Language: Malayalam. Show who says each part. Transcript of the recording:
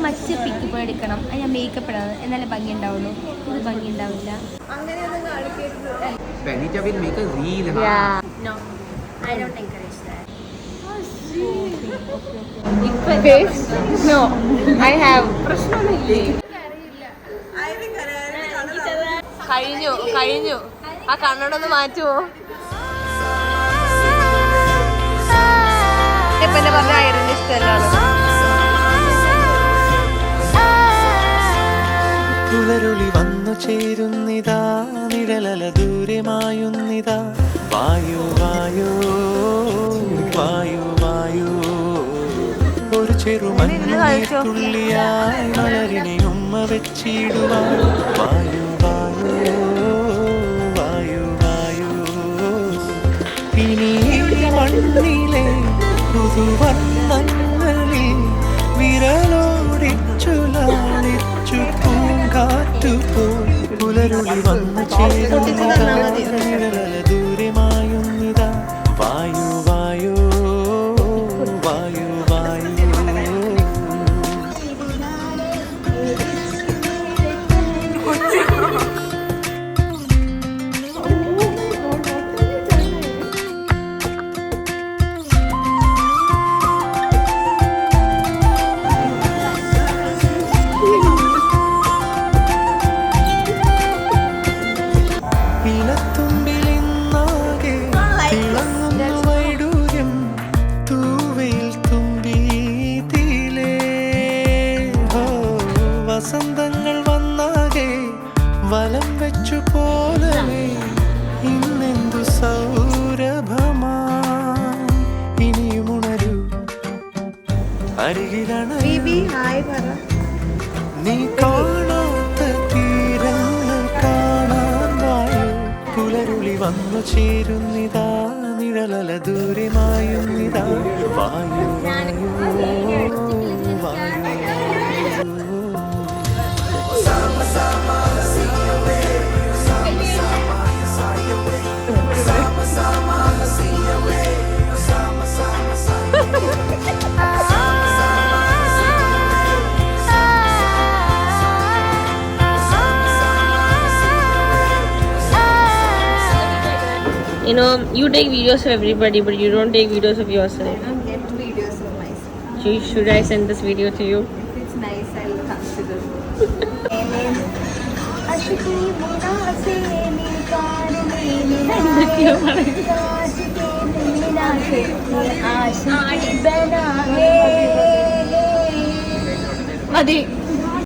Speaker 1: മച്ച് പിക്ക് ഇപ്പോൾ എടുക്കണം, ഞാൻ മേക്കപ്പ് ഇടാം, എന്നാലേ ഭംഗി ഉണ്ടാവുള്ളൂ. ഇത് ഭംഗി ഉണ്ടാവില്ല.
Speaker 2: Benita will make a reel.
Speaker 1: No, I don't encourage that.
Speaker 3: Face? No, I have. കഴിഞ്ഞു ആ കണ്ണടൊന്ന് മാറ്റുമോ? ഇപ്പൊ എന്നെ പറഞ്ഞ ഐറിന്റെ ഇഷ്ടമല്ലാണ്.
Speaker 4: പുലരുളി വന്നു ചേരുന്നിതാ, നിഴലല ദൂരമായുന്നിതാ, വായു വായു വായു വായു, ഒരു ചെറുമഞ്ഞുള്ളിയായി മലരിനെ ഉമ്മ വെച്ചിടുവാൻ, വായു വായു വായു വായു, ഇനി മണ്ണിലെ പുതുവർണ്ണങ്ങളിൽ വിരലോടിച്ചു ലാളിച്ചു പൂങ്കാറ്റുപോൽ, പുലരുളി വന്നു ചേരുന്നിതാ, ദൂരമായുന്നിതാ, വായു വായു വായു വായു. വസന്തങ്ങൾ വന്നാകെ വലം വെച്ചു പോലവേ, ഇന്നെന്തു സൗരഭമാ, ഇനിയുമുണരൂ അരികിലാണ് നീ കാണാത്ത തീരങ്ങൾ കാണാൻ വായു, പുലരുളി വന്നു ചേരുന്നിതാ, നിഴലല ദൂരമായുന്നിതാ, വായു വായു വായു.
Speaker 3: You know, you take videos of everybody, but you don't take videos of yourself.
Speaker 1: I don't get videos of myself.
Speaker 3: Should I send this video to you?
Speaker 1: If it's nice, I'll consider.
Speaker 3: Adi.